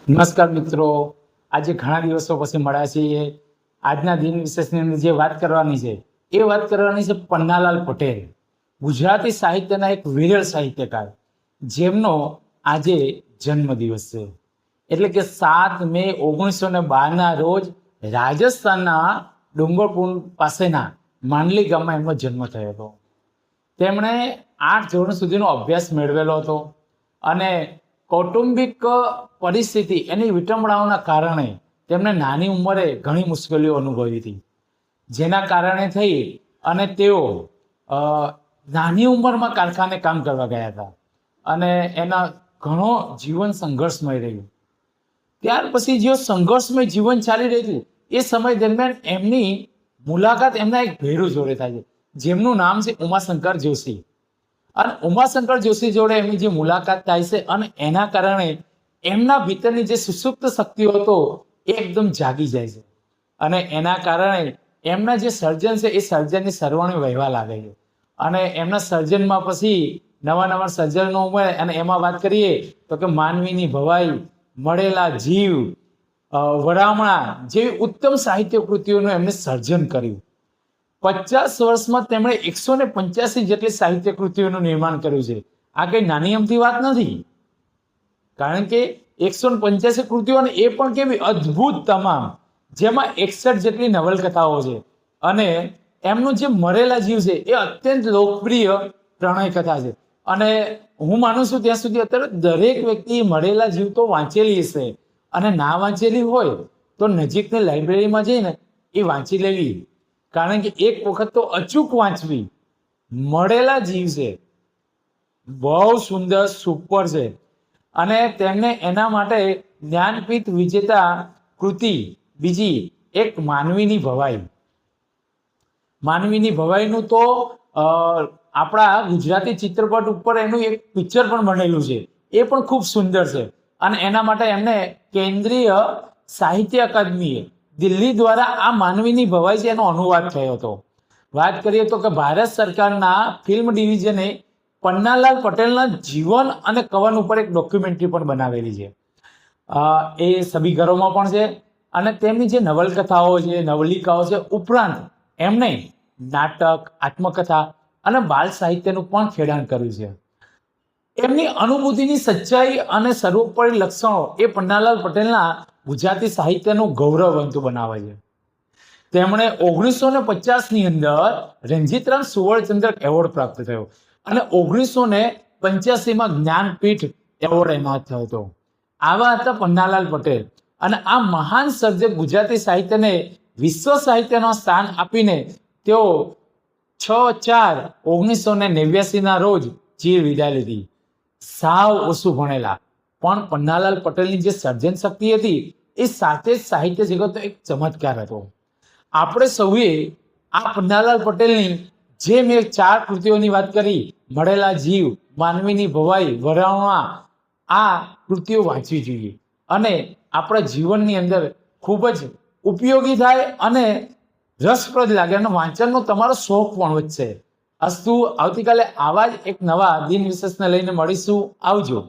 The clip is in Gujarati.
નમસ્કાર મિત્રો, આજે ઘણા દિવસો પછી મળ્યા છીએ. આજના દિન વિશેષની અંદર જે વાત કરવાની છે એ વાત કરવાની છે પન્નાલાલ પટેલ, ગુજરાતી સાહિત્યના એક વિરલ સાહિત્યકાર, જેમનો આજે જન્મદિવસ છે. એટલે કે 7 મે 1912ના રોજ રાજસ્થાનના ડુંગરપુર પાસેના માંડલી ગામમાં એમનો જન્મ થયો હતો. તેમણે 8 ધોરણ સુધીનો અભ્યાસ મેળવેલો હતો અને કૌટુંબિક પરિસ્થિતિ એની વિટંબણાઓના કારણે તેમને નાની ઉંમરે ઘણી મુશ્કેલીઓ અનુભવી હતી, જેના કારણે થઈ અને તેઓ નાની ઉંમરમાં કારખાને કામ કરવા ગયા હતા અને એના ઘણો જીવન સંઘર્ષમય રહ્યું. ત્યાર પછી જે સંઘર્ષમય જીવન ચાલી રહ્યું હતું એ સમય દરમિયાન એમની મુલાકાત એમના એક ભેરુ જોડે થાય છે, જેમનું નામ છે ઉમાશંકર જોશી. અને ઉમાશંકર જોશી જોડે એમની જે મુલાકાત થાય છે અને એના કારણે એમના ભીતરની જે સુષુપ્ત શક્તિઓ હતો એ એકદમ જાગી જાય છે અને એના કારણે એમના જે સર્જન છે એ સર્જનની સરવાણી વહેવા લાગે છે અને એમના સર્જનમાં પછી નવા નવા સર્જનો ઉમેરે. અને એમાં વાત કરીએ તો કે માનવીની ભવાઈ, મળેલા જીવ, વરામણા જેવી ઉત્તમ સાહિત્ય કૃતિઓનું એમને સર્જન કર્યું. 50 વર્ષમાં તેમણે 185 જેટલી સાહિત્ય કૃતિઓનું નિર્માણ કર્યું છે. આ કઈ નાની અમથી વાત નથી, કારણ કે 185 કૃતિઓ અને એ પણ કેવી અદ્ભુત તમામ, જેમાં 61 જેટલી નવલકથાઓ છે. અને એમનું જે મરેલા જીવ છે એ અત્યંત લોકપ્રિય પ્રણય કથા છે. અને હું માનું છું ત્યાં સુધી અત્યારે દરેક વ્યક્તિ મરેલા જીવ તો વાંચેલી હશે, અને ના વાંચેલી હોય તો નજીકની લાઇબ્રેરીમાં જઈને એ વાંચી લેવી, કારણ કે એક વખત તો અચૂક વાંચવી. મળેલા જીવ છે, બહુ સુંદર, સુપર છે. અને તેમને એના માટે જ્ઞાનપીઠ વિજેતા કૃતિ બીજી એક માનવીની ભવાઈ. માનવીની ભવાઈનું તો આપણા ગુજરાતી ચિત્રપટ ઉપર એનું એક પિક્ચર પણ બનેલું છે, એ પણ ખૂબ સુંદર છે. અને એના માટે એમને કેન્દ્રીય સાહિત્ય અકાદમીએ દિલ્હી દ્વારા આ માનવીની ભવાઈ છે એનો અનુવાદ થયો હતો. વાત કરીએ તો કે ભારત સરકારના ફિલ્મ ડિવિઝને પન્નાલાલ પટેલના જીવન અને કવન ઉપર એક ડોક્યુમેન્ટરી પણ બનાવેલી છે. એ સભી ઘરોમાં પણ છે. અને તેમની જે નવલકથાઓ છે, નવલિકાઓ છે, ઉપરાંત એમણે નાટક, આત્મકથા અને બાળ સાહિત્યનું પણ ખેડાણ કર્યું છે. એમની અનુભૂતિની સચ્ચાઈ અને સર્વોપરી લક્ષણો એ પન્નાલાલ પટેલના ગુજરાતી સાહિત્યનું ગૌરવવંતું બનાવે છે. તેમણે 1950ની અંદર રણજીતરામ સુવર્ણચંદ્રક એવોર્ડ પ્રાપ્ત થયો અને 1985માં જ્ઞાનપીઠ એવોર્ડ એનાયત થયો હતો. આવા હતા પન્નાલાલ પટેલ. અને આ મહાન સર્જક ગુજરાતી સાહિત્યને વિશ્વ સાહિત્યનું સ્થાન આપીને તેઓ 6/4/1989ના રોજ ચીર વિદાય લીધી. સાવ ઓછું ભણેલા, પણ પન્નાલાલ પટેલની જે સર્જન શક્તિ હતી એ સાથે જ સાહિત્ય જગતનો એક ચમત્કાર હતો. આપણે સૌએ આ પન્નાલાલ પટેલની જે મેં 4 કૃતિઓની વાત કરી, મળેલા જીવ, માનવીની ભવાઈ, વરાવણા, આ કૃતિઓ વાંચવી જોઈએ અને આપણા જીવનની અંદર ખૂબ જ ઉપયોગી થાય અને રસપ્રદ લાગે અને વાંચનનો તમારો શોખ પણ વધશે. અસ્તુ આવતીકાલે આવા જ એક નવા દિન વિશેષને લઈને મળીશું. આવજો.